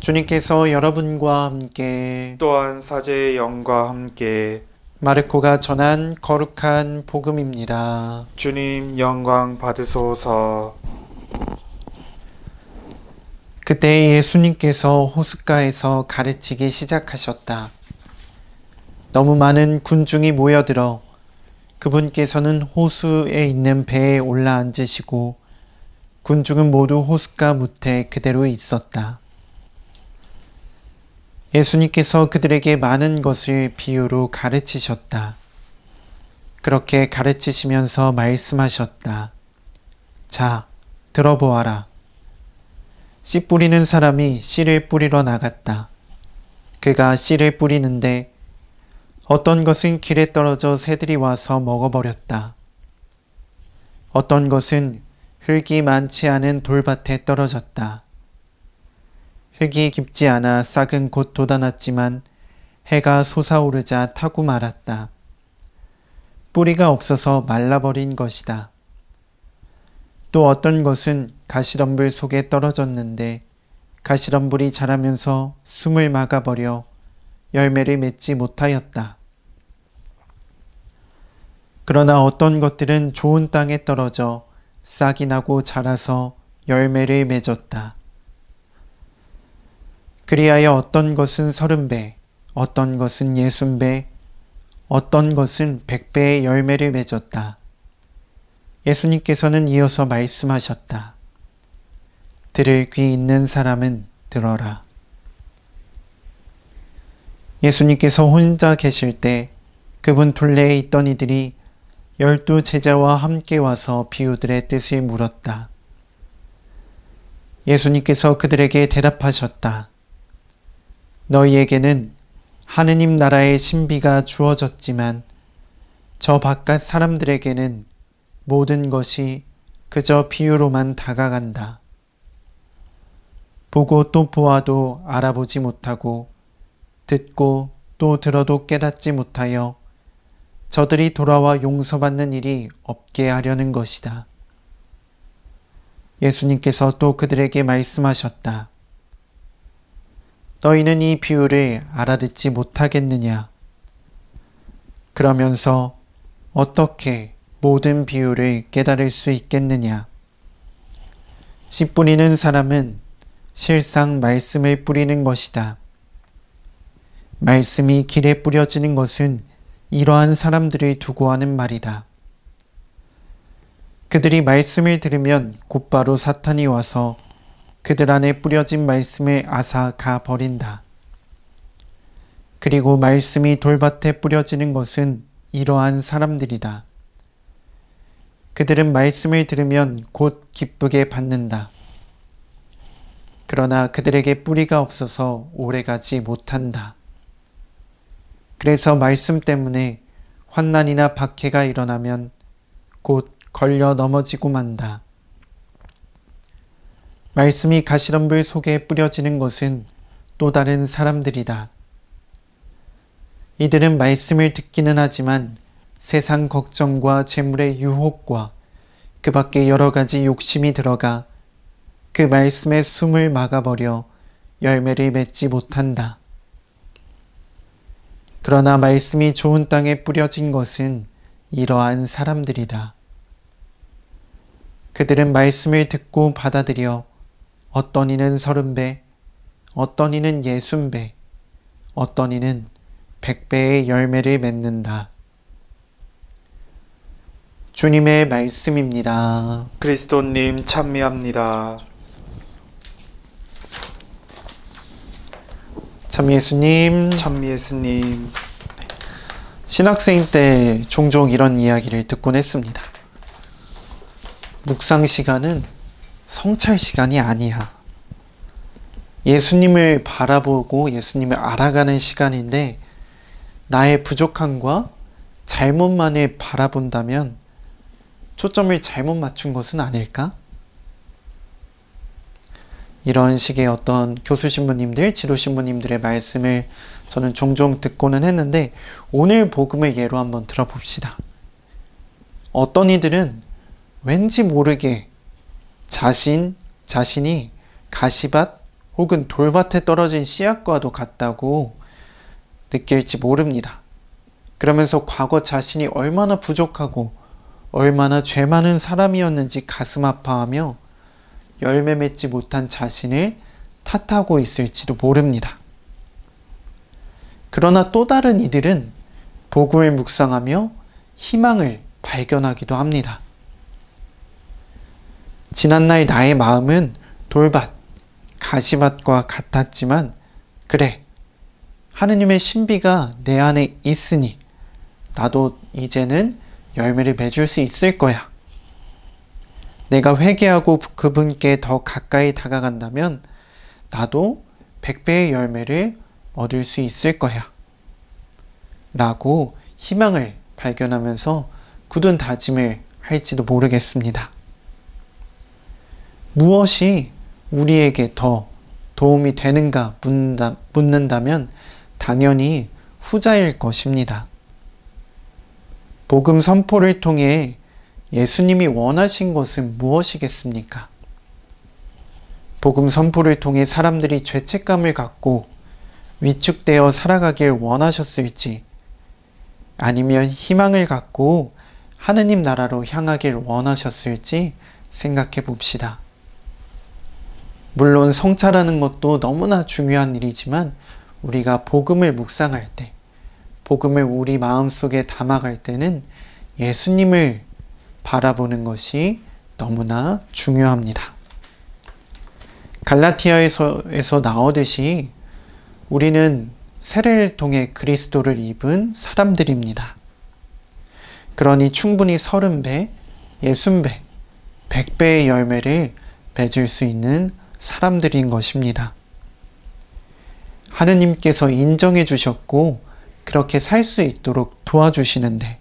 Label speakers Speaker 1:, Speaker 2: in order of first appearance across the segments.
Speaker 1: 주님께서 여러분과 함께
Speaker 2: 또한 사제의 영과 함께
Speaker 1: 마르코가 전한 거룩한 복음입니다.
Speaker 2: 주님 영광 받으소서.
Speaker 1: 그때 예수님께서 호숫가에서 가르치기 시작하셨다. 너무 많은 군중이 모여들어 그분께서는 호수에 있는 배에 올라앉으시고 군중은 모두 호숫가 무태 그대로 있었다. 예수님께서 그들에게 많은 것을 비유로 가르치셨다. 그렇게 가르치시면서 말씀하셨다. 자, 들어보아라. 씨 뿌리는 사람이 씨를 뿌리러 나갔다. 그가 씨를 뿌리는데 어떤 것은 길에 떨어져 새들이 와서 먹어버렸다. 어떤 것은 흙이 많지 않은 돌밭에 떨어졌다. 흙이 깊지 않아 싹은 곧 돋아났지만 해가 솟아오르자 타고 말았다. 뿌리가 없어서 말라버린 것이다. 또 어떤 것은 가시덤불 속에 떨어졌는데 가시덤불이 자라면서 숨을 막아버려 열매를 맺지 못하였다. 그러나 어떤 것들은 좋은 땅에 떨어져 싹이 나고 자라서 열매를 맺었다. 그리하여 어떤 것은 30배, 어떤 것은 60배, 어떤 것은 100배의 열매를 맺었다. 예수님께서는 이어서 말씀하셨다. 들을 귀 있는 사람은 들어라. 예수님께서 혼자 계실 때 그분 둘레에 있던 이들이 12 제자와 함께 와서 비유들의 뜻을 물었다. 예수님께서 그들에게 대답하셨다. 너희에게는 하느님 나라의 신비가 주어졌지만 저 바깥 사람들에게는 모든 것이 그저 비유로만 다가간다. 보고 또 보아도 알아보지 못하고 듣고 또 들어도 깨닫지 못하여 저들이 돌아와 용서받는 일이 없게 하려는 것이다. 예수님께서 또 그들에게 말씀하셨다. 너희는 이 비유를 알아듣지 못하겠느냐? 그러면서 어떻게 모든 비유를 깨달을 수 있겠느냐? 씨 뿌리는 사람은 실상 말씀을 뿌리는 것이다. 말씀이 길에 뿌려지는 것은 이러한 사람들을 두고 하는 말이다. 그들이 말씀을 들으면 곧바로 사탄이 와서 그들 안에 뿌려진 말씀을 앗아가 버린다. 그리고 말씀이 돌밭에 뿌려지는 것은 이러한 사람들이다. 그들은 말씀을 들으면 곧 기쁘게 받는다. 그러나 그들에게 뿌리가 없어서 오래가지 못한다. 그래서 말씀 때문에 환난이나 박해가 일어나면 곧 걸려 넘어지고 만다. 말씀이 가시덤불 속에 뿌려지는 것은 또 다른 사람들이다. 이들은 말씀을 듣기는 하지만 세상 걱정과 재물의 유혹과 그 밖에 여러 가지 욕심이 들어가 그 말씀의 숨을 막아버려 열매를 맺지 못한다. 그러나 말씀이 좋은 땅에 뿌려진 것은 이러한 사람들이다. 그들은 말씀을 듣고 받아들여 어떤 이는 30배, 어떤 이는 60배, 어떤 이는 100배의 열매를 맺는다. 주님의 말씀입니다.
Speaker 2: 그리스도님 찬미합니다.
Speaker 1: 참 예수님,
Speaker 2: 찬미 예수님.
Speaker 1: 신학생 때 종종 이런 이야기를 듣곤 했습니다. 묵상 시간은 성찰 시간이 아니야. 예수님을 바라보고 예수님을 알아가는 시간인데 나의 부족함과 잘못만을 바라본다면 초점을 잘못 맞춘 것은 아닐까? 이런 식의 어떤 교수 신부님들, 지도 신부님들의 말씀을 저는 종종 듣고는 했는데 오늘 복음을 예로 한번 들어봅시다. 어떤 이들은 왠지 모르게 자신이 가시밭 혹은 돌밭에 떨어진 씨앗과도 같다고 느낄지 모릅니다. 그러면서 과거 자신이 얼마나 부족하고 얼마나 죄 많은 사람이었는지 가슴 아파하며 열매 맺지 못한 자신을 탓하고 있을지도 모릅니다. 그러나 또 다른 이들은 복음을 묵상하며 희망을 발견하기도 합니다. 지난날 나의 마음은 돌밭, 가시밭과 같았지만 그래, 하느님의 신비가 내 안에 있으니 나도 이제는 열매를 맺을 수 있을 거야. 내가 회개하고 그분께 더 가까이 다가간다면 나도 100배의 열매를 얻을 수 있을 거야. 라고 희망을 발견하면서 굳은 다짐을 할지도 모르겠습니다. 무엇이 우리에게 더 도움이 되는가 묻는다면 당연히 후자일 것입니다. 복음 선포를 통해 예수님이 원하신 것은 무엇이겠습니까? 복음 선포를 통해 사람들이 죄책감을 갖고 위축되어 살아가길 원하셨을지, 아니면 희망을 갖고 하느님 나라로 향하길 원하셨을지 생각해 봅시다. 물론 성찰하는 것도 너무나 중요한 일이지만 우리가 복음을 묵상할 때, 복음을 우리 마음속에 담아갈 때는 예수님을 바라보는 것이 너무나 중요합니다. 갈라티아에서 나오듯이 우리는 세례를 통해 그리스도를 입은 사람들입니다. 그러니 충분히 30배, 60배, 100배의 열매를 맺을 수 있는 사람들인 것입니다. 하느님께서 인정해 주셨고 그렇게 살 수 있도록 도와주시는데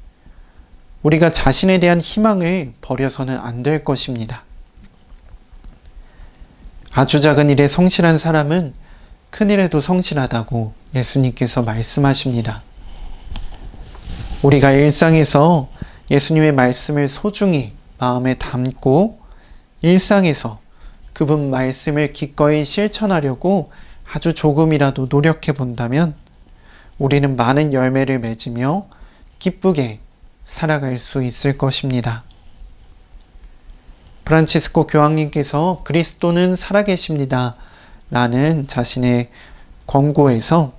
Speaker 1: 우리가 자신에 대한 희망을 버려서는 안 될 것입니다. 아주 작은 일에 성실한 사람은 큰 일에도 성실하다고 예수님께서 말씀하십니다. 우리가 일상에서 예수님의 말씀을 소중히 마음에 담고 일상에서 그분 말씀을 기꺼이 실천하려고 아주 조금이라도 노력해 본다면 우리는 많은 열매를 맺으며 기쁘게 살아갈 수 있을 것입니다. 프란치스코 교황님께서 그리스도는 살아계십니다 라는 자신의 권고에서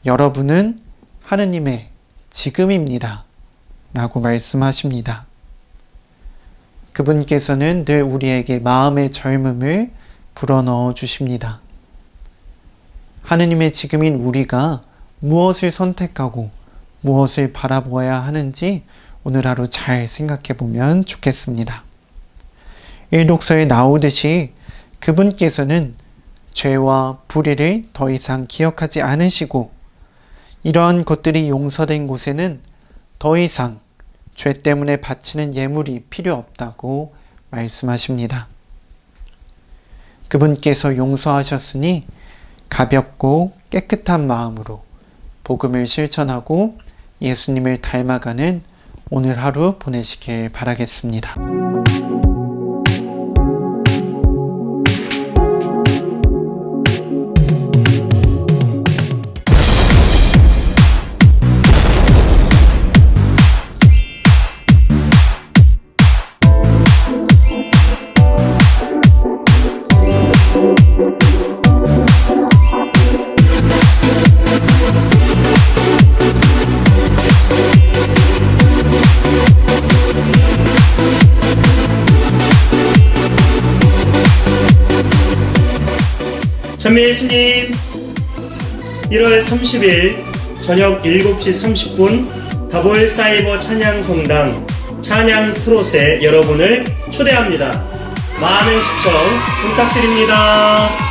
Speaker 1: 여러분은 하느님의 지금입니다 라고 말씀하십니다. 그분께서는 늘 우리에게 마음의 젊음을 불어넣어 주십니다. 하느님의 지금인 우리가 무엇을 선택하고 무엇을 바라보아야 하는지 오늘 하루 잘 생각해 보면 좋겠습니다. 일독서에 나오듯이 그분께서는 죄와 불의를 더 이상 기억하지 않으시고 이러한 것들이 용서된 곳에는 더 이상 죄 때문에 바치는 예물이 필요 없다고 말씀하십니다. 그분께서 용서하셨으니 가볍고 깨끗한 마음으로 복음을 실천하고 예수님을 닮아가는 오늘 하루 보내시길 바라겠습니다.
Speaker 3: 찬미 예수님, 1월 30일 저녁 7시 30분 다볼 사이버 찬양성당 찬양 트롯에 여러분을 초대합니다. 많은 시청 부탁드립니다.